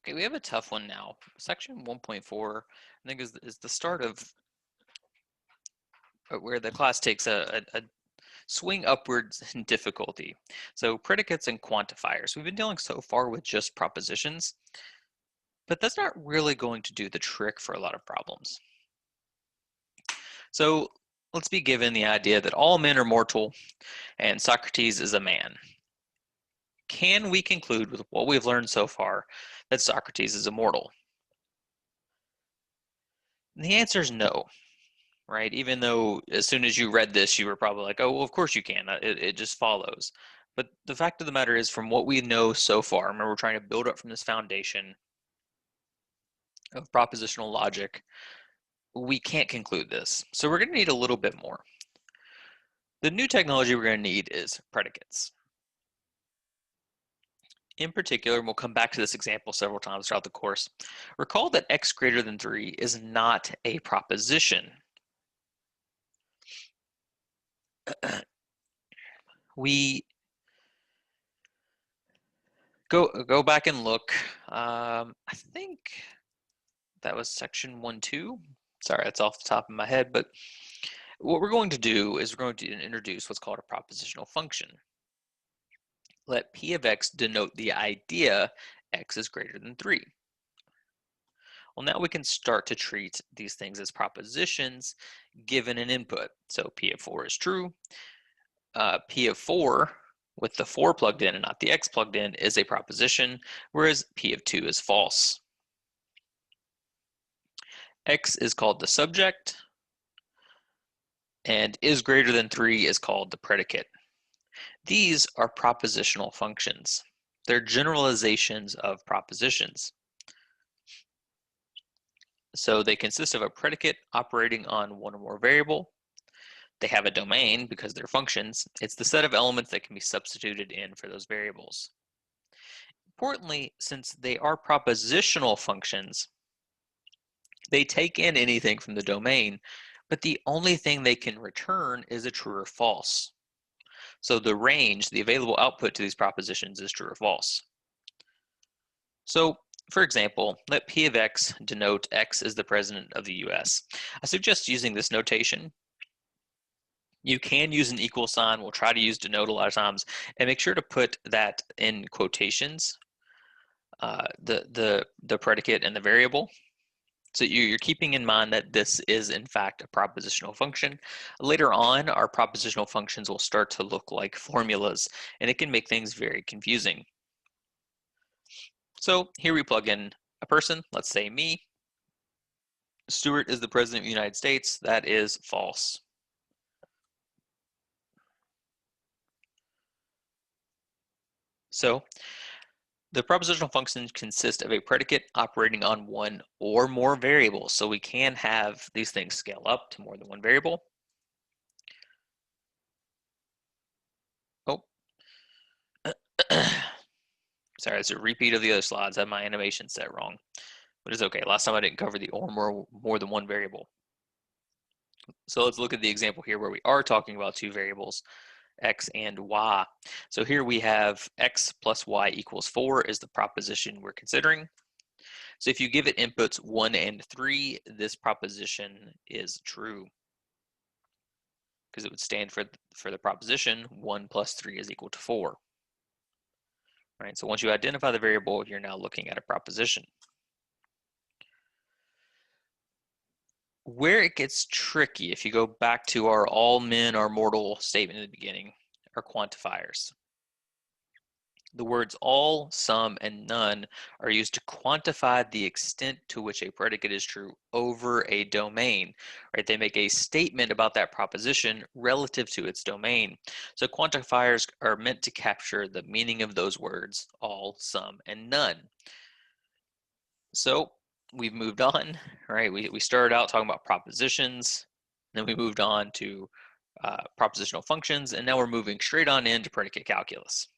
Okay, we have a tough one now. Section 1.4, I think, is the start of where the class takes a swing upwards in difficulty. So predicates and quantifiers. We've been dealing so far with just propositions, but that's not really going to do the trick for a lot of problems. So let's be given the idea that all men are mortal and Socrates is a man. Can we conclude with what we've learned so far that Socrates is immortal? And the answer is no, right? Even though as soon as you read this, you were probably like, oh, well, of course you can. It just follows. But the fact of the matter is, from what we know so far, remember, we're trying to build up from this foundation of propositional logic, we can't conclude this. So we're going to need a little bit more. The new technology we're going to need is predicates. In particular, and we'll come back to this example several times throughout the course, recall that x greater than 3 is not a proposition. We go back and look. I think that was section 1.2. Sorry, that's off the top of my head, but what we're going to do is we're going to introduce what's called a propositional function. Let p of x denote the idea x is greater than 3. Well, now we can start to treat these things as propositions given an input. So p of 4 is true. P of 4 with the 4 plugged in and not the x plugged in is a proposition, whereas p of 2 is false. X is called the subject, and is greater than 3 is called the predicate. These are propositional functions. They're generalizations of propositions. So they consist of a predicate operating on one or more variable. They have a domain because they're functions. It's the set of elements that can be substituted in for those variables. Importantly, since they are propositional functions, they take in anything from the domain, but the only thing they can return is a true or false. So the range, the available output to these propositions is true or false. So, for example, let p of x denote x is the president of the US. I suggest using this notation. You can use an equal sign. We'll try to use denote a lot of times, and make sure to put that in quotations, the predicate and the variable. So you're keeping in mind that this is in fact a propositional function. Later on, our propositional functions will start to look like formulas, and it can make things very confusing. So here we plug in a person, let's say me. Stuart is the president of the United States. That is false. So the propositional functions consist of a predicate operating on one or more variables. So we can have these things scale up to more than one variable. Oh, sorry, it's a repeat of the other slides. I had my animation set wrong, but it's okay. Last time I didn't cover the or more than one variable. So let's look at the example here where we are talking about two variables, x and y. So here we have x plus y equals 4 is the proposition we're considering. So if you give it inputs 1 and 3, this proposition is true, because it would stand for the proposition 1 plus 3 is equal to 4. Right? So once you identify the variable, you're now looking at a proposition. Where it gets tricky, if you go back to our all men are mortal statement in the beginning, are quantifiers. The words all, some, and none are used to quantify the extent to which a predicate is true over a domain, right? They make a statement about that proposition relative to its domain. So quantifiers are meant to capture the meaning of those words, all, some, and none. So we've moved on, right? We started out talking about propositions, then we moved on to propositional functions, and now we're moving straight on into predicate calculus.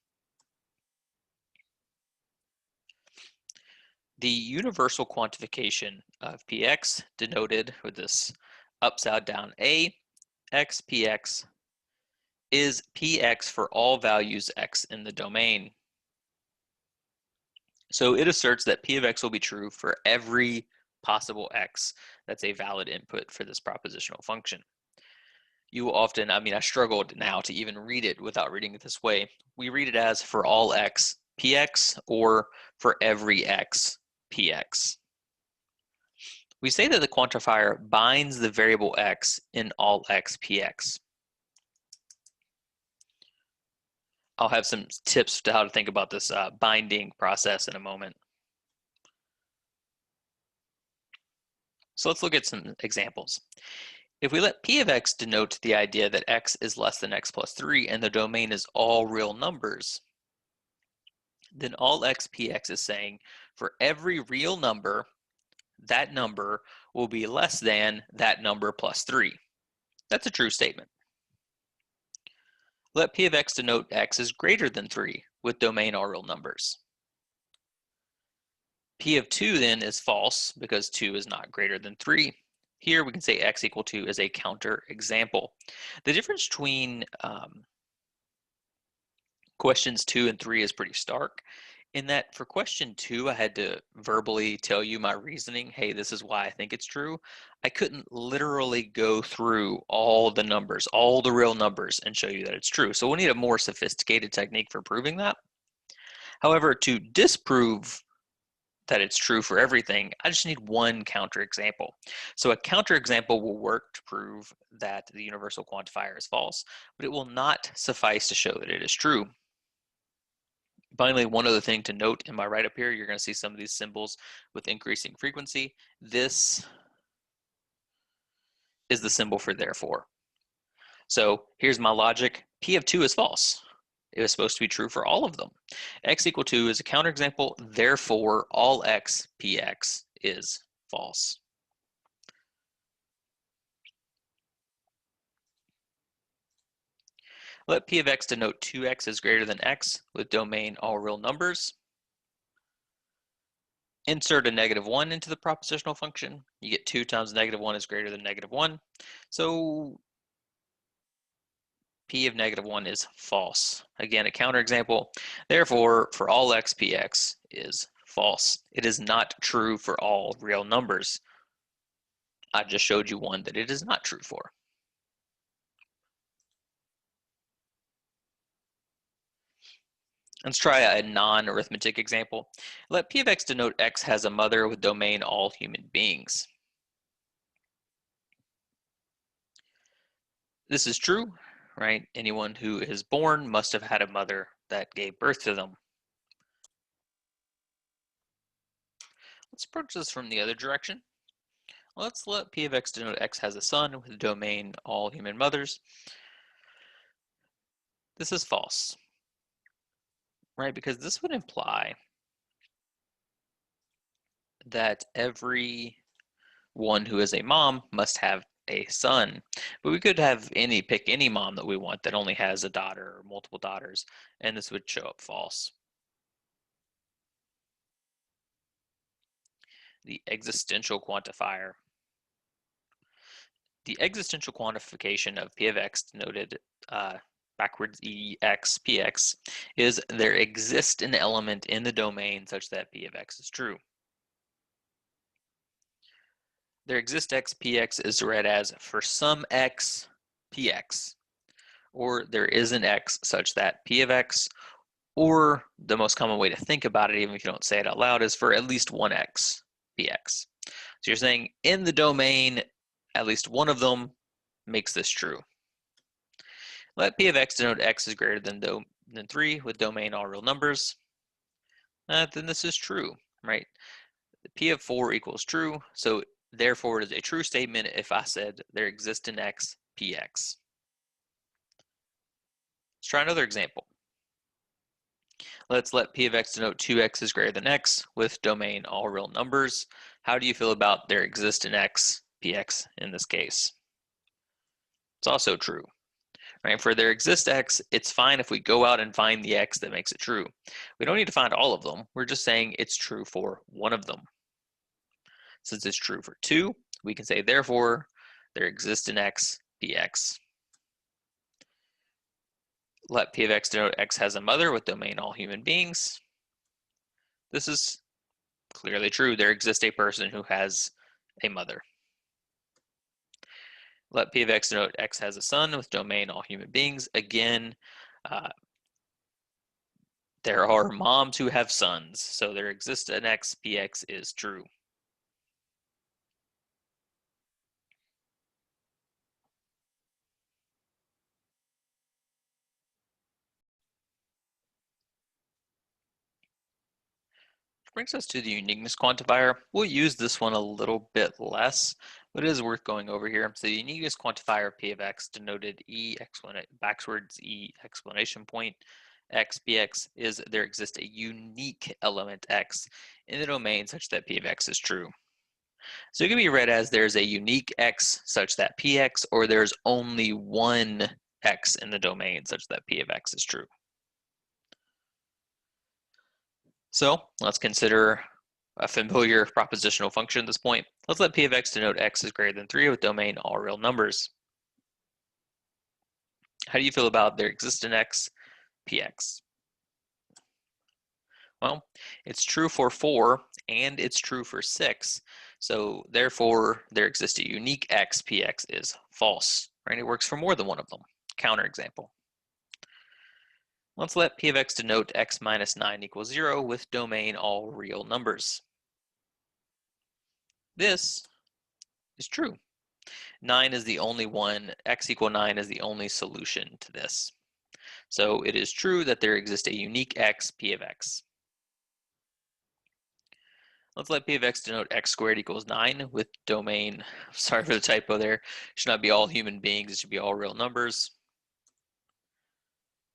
The universal quantification of px, denoted with this upside down a, x px, is px for all values x in the domain. So it asserts that P of x will be true for every possible x that's a valid input for this propositional function. You will often, I struggled now to even read it without reading it this way. We read it as for all x, px, or for every x, px. We say that the quantifier binds the variable x in all x, px. I'll have some tips to how to think about this binding process in a moment. So let's look at some examples. If we let P of x denote the idea that x is less than x plus 3 and the domain is all real numbers, then all x px is saying for every real number, that number will be less than that number plus 3. That's a true statement. Let P of x denote x is greater than 3 with domain all real numbers. P of 2 then is false because 2 is not greater than 3. Here we can say x equal 2 is a counter example. The difference between questions 2 and 3 is pretty stark in that for question 2, I had to verbally tell you my reasoning. Hey, this is why I think it's true. I couldn't literally go through all the numbers, all the real numbers, and show you that it's true. So we'll need a more sophisticated technique for proving that. However, to disprove that it's true for everything, I just need one counterexample. So a counterexample will work to prove that the universal quantifier is false, but it will not suffice to show that it is true. Finally, one other thing to note in my write up here, you're going to see some of these symbols with increasing frequency. This is the symbol for therefore. So here's my logic. P of 2 is false. It was supposed to be true for all of them. X equal 2 is a counterexample. Therefore, all x px is false. Let P of x denote 2x is greater than x with domain all real numbers. Insert a -1 into the propositional function. You get 2 times -1 is greater than -1. So P of -1 is false. Again, a counterexample. Therefore, for all x, px is false. It is not true for all real numbers. I just showed you one that it is not true for. Let's try a non-arithmetic example. Let P of x denote x has a mother with domain all human beings. This is true, right? Anyone who is born must have had a mother that gave birth to them. Let's approach this from the other direction. Let's let P of x denote x has a son with domain all human mothers. This is false, right? Because this would imply that every one who is a mom must have a son. But we could have pick any mom that we want that only has a daughter or multiple daughters, and this would show up false. The existential quantifier. The existential quantification of P of x denoted backwards ex px is there exists an element in the domain such that P of x is true. There exists x px is read as for some x px, or there is an x such that P of x, or the most common way to think about it, even if you don't say it out loud, is for at least one x px. So you're saying in the domain, at least one of them makes this true. Let P of x denote x is greater than 3 with domain all real numbers. Then this is true, right? P of 4 equals true, so therefore it is a true statement if I said there exists an x px. Let's try another example. Let's let P of x denote 2x is greater than x with domain all real numbers. How do you feel about there exists an x px in this case? It's also true, right? For there exists x, it's fine if we go out and find the x that makes it true. We don't need to find all of them. We're just saying it's true for one of them. Since it's true for 2, we can say therefore there exists an x px. Let P of x denote x has a mother with domain all human beings. This is clearly true. There exists a person who has a mother. Let P of x denote x has a son with domain all human beings. Again, uh, there are moms who have sons, so there exists an x, px is true. Which brings us to the uniqueness quantifier. We'll use this one a little bit less, but it is worth going over here. So the uniqueness quantifier of P of x denoted E backwards E explanation point x px is there exists a unique element x in the domain such that P of x is true. So it can be read as there's a unique x such that px, or there's only one x in the domain such that P of x is true. So let's consider a familiar propositional function at this point. Let's let P of x denote x is greater than 3 with domain all real numbers. How do you feel about there exists an x, px? Well, it's true for 4 and it's true for 6. So therefore, there exists a unique x, px is false, right? It works for more than one of them. Counterexample. Let's let P of x denote x minus 9 equals 0 with domain all real numbers. This is true. 9 is the only one, x equal 9 is the only solution to this. So it is true that there exists a unique x, P of x. Let's let P of x denote x squared equals 9 with domain, sorry for the typo there, it should not be all human beings, it should be all real numbers.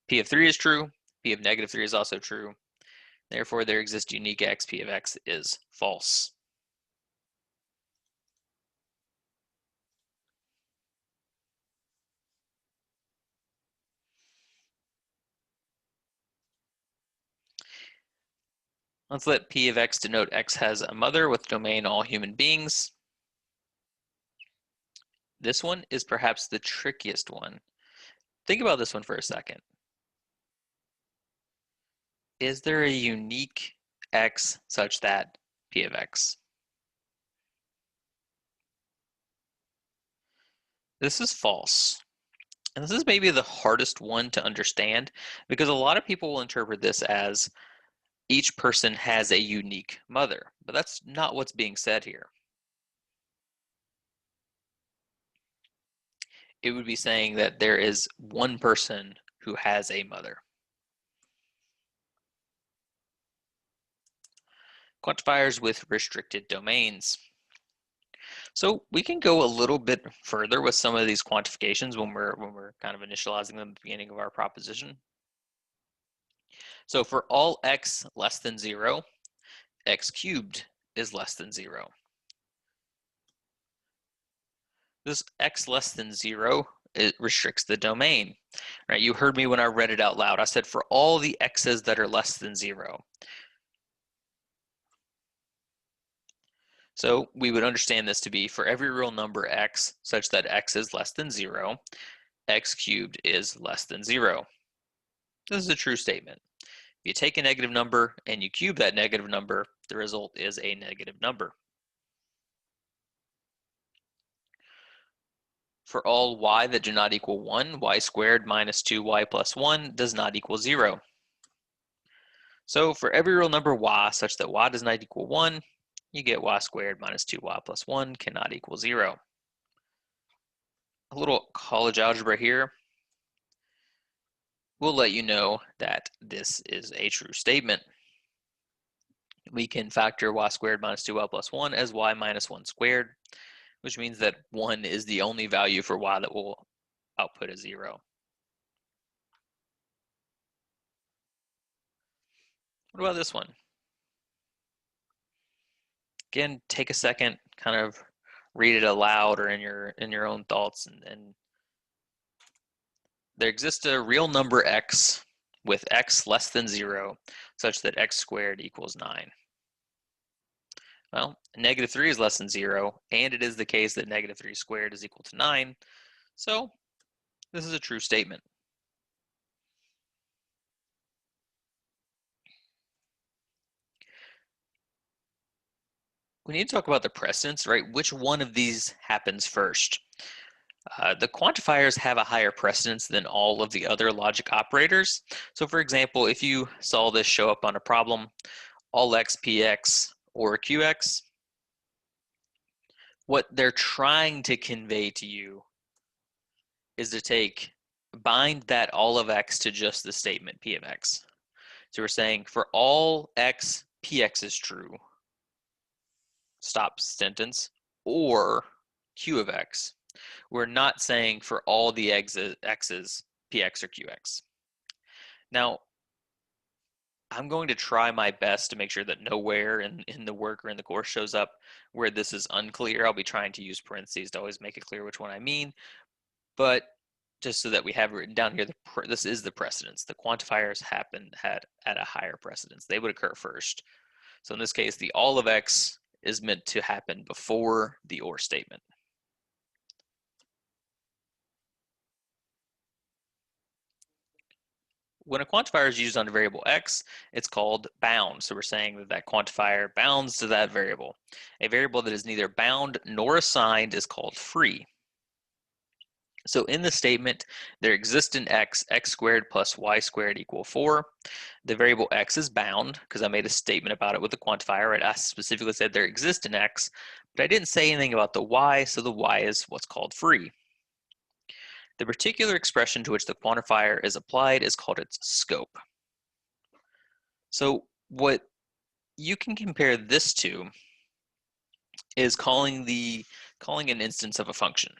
P of 3 is true, P of negative 3 is also true. Therefore, there exists unique x, P of x is false. Let's let P of x denote x has a mother with domain all human beings. This one is perhaps the trickiest one. Think about this one for a second. Is there a unique x such that P of x? This is false. And this is maybe the hardest one to understand because a lot of people will interpret this as each person has a unique mother, but that's not what's being said here. It would be saying that there is one person who has a mother. Quantifiers with restricted domains. So we can go a little bit further with some of these quantifications when we're kind of initializing them at the beginning of our proposition. So for all x less than 0, x cubed is less than 0. This x less than 0, it restricts the domain, right? You heard me when I read it out loud. I said for all the x's that are less than 0. So we would understand this to be for every real number x such that x is less than 0, x cubed is less than 0. This is a true statement. If you take a negative number and you cube that negative number, the result is a negative number. For all y that do not equal 1, y squared minus 2y plus 1 does not equal 0. So for every real number y such that y does not equal 1, you get y squared minus 2y plus 1 cannot equal 0. A little college algebra here will let you know that this is a true statement. We can factor y squared minus 2y plus 1 as y minus 1 squared, which means that 1 is the only value for y that will output a 0. What about this one? Again, take a second, kind of read it aloud or in your own thoughts, and there exists a real number x with x less than 0 such that x squared equals 9. Well, negative 3 is less than 0, and it is the case that negative 3 squared is equal to 9, so this is a true statement. we need to talk about the precedence, right? Which one of these happens first? The quantifiers have a higher precedence than all of the other logic operators. So for example, if you saw this show up on a problem, all x, px, or qx, what they're trying to convey to you is to bind that all of x to just the statement p of x. So we're saying for all x, px is true, stop sentence, or q of x. We're not saying for all the x's, px or qx. Now, I'm going to try my best to make sure that nowhere in the work or in the course shows up where this is unclear. I'll be trying to use parentheses to always make it clear which one I mean. But just so that we have written down here, this is the precedence. The quantifiers had at a higher precedence. They would occur first. So in this case, the all of x is meant to happen before the or statement. When a quantifier is used on a variable x, it's called bound. So we're saying that that quantifier bounds to that variable. A variable that is neither bound nor assigned is called free. So in the statement, there exists an x squared plus y squared equal 4. The variable x is bound because I made a statement about it with the quantifier. Right? I specifically said there exists an x, but I didn't say anything about the y, so the y is what's called free. The particular expression to which the quantifier is applied is called its scope. So what you can compare this to is calling an instance of a function.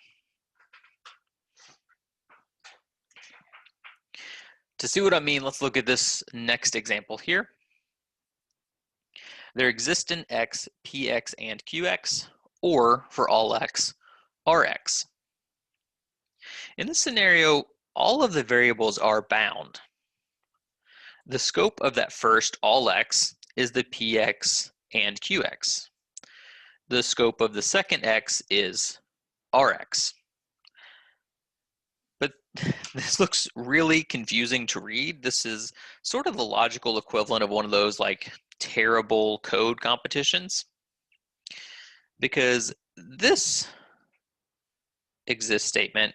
To see what I mean, let's look at this next example here. There exist in x, px, and qx, or for all x, rx. In this scenario, all of the variables are bound. The scope of that first all x is the px and qx. The scope of the second x is rx. But this looks really confusing to read. This is sort of the logical equivalent of one of those like terrible code competitions, because this exist statement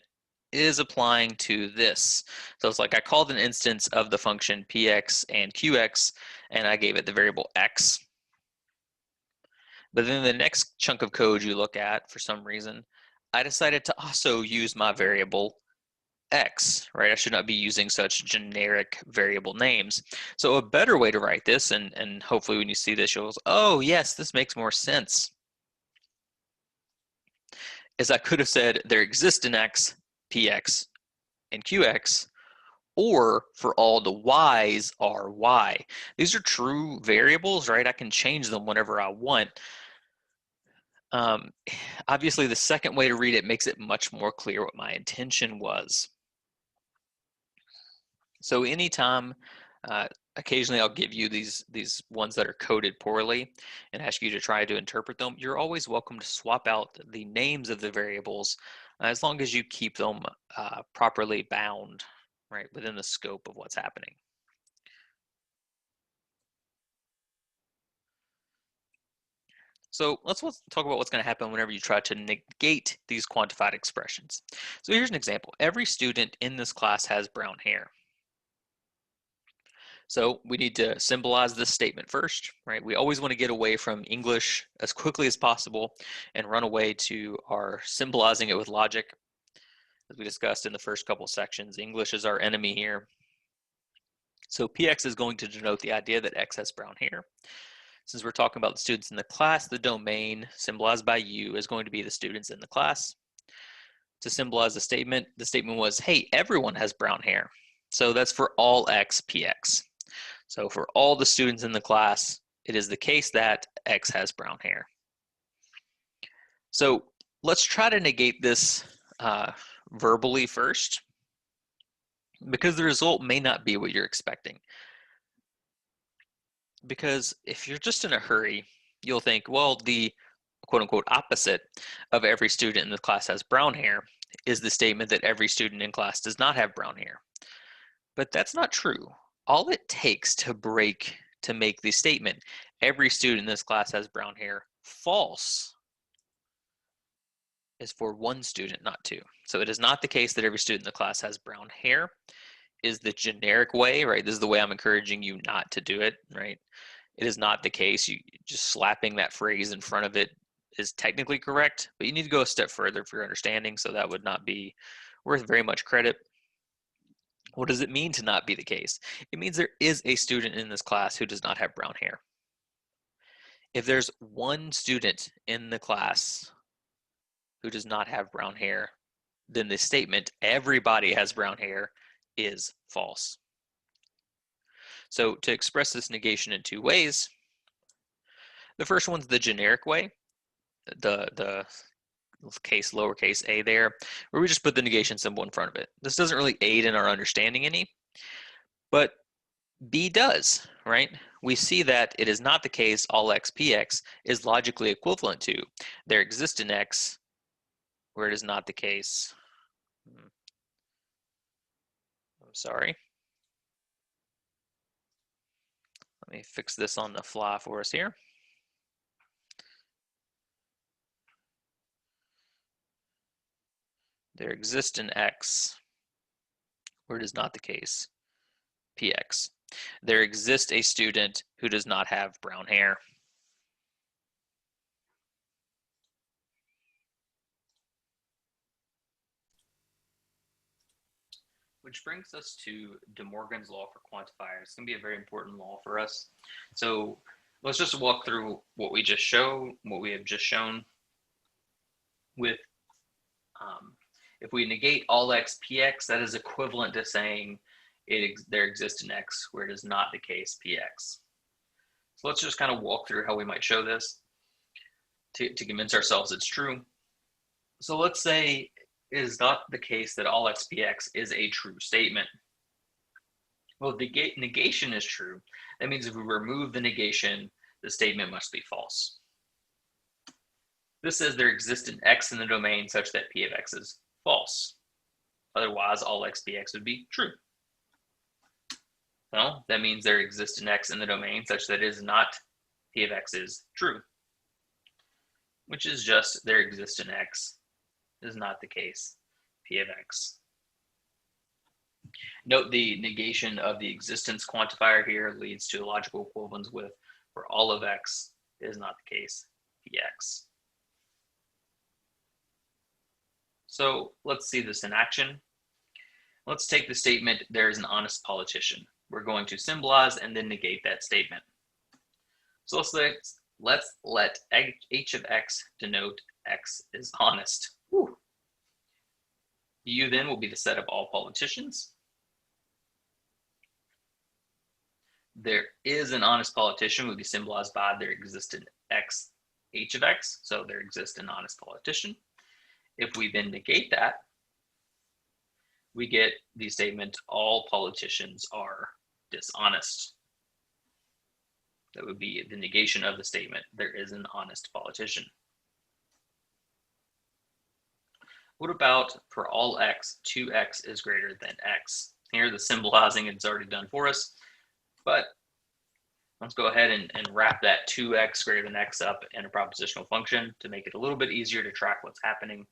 is applying to this. So it's like I called an instance of the function px and qx, and I gave it the variable x. But then the next chunk of code you look at, for some reason, I decided to also use my variable x, right? I should not be using such generic variable names. So a better way to write this, and hopefully when you see this, you'll go, oh yes, this makes more sense, is I could have said there exists an x, px, and qx, or for all the y's are y. These are true variables, right? I can change them whenever I want. Obviously, the second way to read it makes it much more clear what my intention was. So anytime, occasionally I'll give you these ones that are coded poorly and ask you to try to interpret them, you're always welcome to swap out the names of the variables as long as you keep them properly bound, right, within the scope of what's happening. So let's talk about what's going to happen whenever you try to negate these quantified expressions. So here's an example. Every student in this class has brown hair. So we need to symbolize this statement first, right? We always want to get away from English as quickly as possible and run away to our symbolizing it with logic. As we discussed in the first couple sections, English is our enemy here. So PX is going to denote the idea that X has brown hair. Since we're talking about the students in the class, the domain symbolized by U is going to be the students in the class. To symbolize the statement was, hey, everyone has brown hair. So that's for all X, PX. So for all the students in the class, it is the case that X has brown hair. So let's try to negate this verbally first, because the result may not be what you're expecting. Because if you're just in a hurry, you'll think, well, the quote unquote opposite of every student in the class has brown hair is the statement that every student in class does not have brown hair. But that's not true. All it takes to make the statement, every student in this class has brown hair, False is for one student, not two. So it is not the case that every student in the class has brown hair, is the generic way, right? This is the way I'm encouraging you not to do it, right? It is not the case. You just slapping that phrase in front of it is technically correct, but you need to go a step further for your understanding, so that would not be worth very much credit. What does it mean to not be the case? It means there is a student in this class who does not have brown hair. If there's one student in the class who does not have brown hair, then the statement, everybody has brown hair, is false. So to express this negation in two ways, the first one's the generic way, the case lowercase a there, where we just put the negation symbol in front of it. This doesn't really aid in our understanding any, but B does, right? We see that it is not the case all x px is logically equivalent to there exists in x, where it is not the case. I'm sorry. Let me fix this on the fly for us here. There exists in x, where it is not the case, px. There exists a student who does not have brown hair. Which brings us to De Morgan's law for quantifiers. It's going to be a very important law for us. So let's just walk through what we have just shown with if we negate all x px, that is equivalent to saying there exists in x where it is not the case px. So let's just kind of walk through how we might show this to convince ourselves it's true. So let's say it is not the case that all x px is a true statement. Well, the negation is true. That means if we remove the negation, the statement must be false. This says there exists an x in the domain such that p of x is false. Otherwise, all x px would be true. Well, that means there exists an x in the domain such that it is not p of x is true, which is just there exists an x is not the case p of x. Note the negation of the existence quantifier here leads to logical equivalence with for all of x is not the case px. So let's see this in action. Let's take the statement, there is an honest politician. We're going to symbolize and then negate that statement. So let's let h of x denote x is honest. Whew. U then will be the set of all politicians. There is an honest politician will be symbolized by there exists an x, h of x, so there exists an honest politician. If we then negate that, we get the statement, all politicians are dishonest. That would be the negation of the statement, there is an honest politician. What about for all x, 2x is greater than x? Here the symbolizing is already done for us, but let's go ahead and wrap that 2x greater than x up in a propositional function to make it a little bit easier to track what's happening.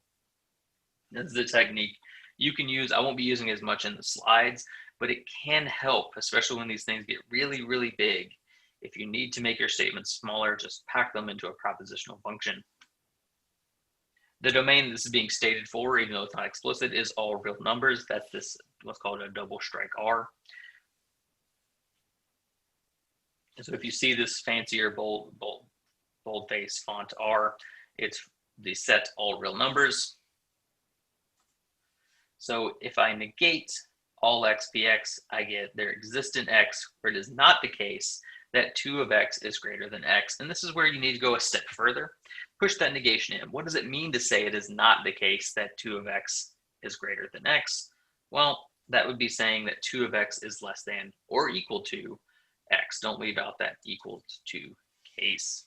This is the technique you can use. I won't be using as much in the slides, but it can help, especially when these things get really, really big. If you need to make your statements smaller, just pack them into a propositional function. The domain this is being stated for, even though it's not explicit, is all real numbers. That's this what's called a double strike R. So if you see this fancier boldface font R, it's the set all real numbers. So if I negate all x px, I get there exists an x where it is not the case that 2 of x is greater than x. And this is where you need to go a step further. Push that negation in. What does it mean to say it is not the case that 2 of x is greater than x? Well, that would be saying that 2 of x is less than or equal to x. Don't leave out that equal to case.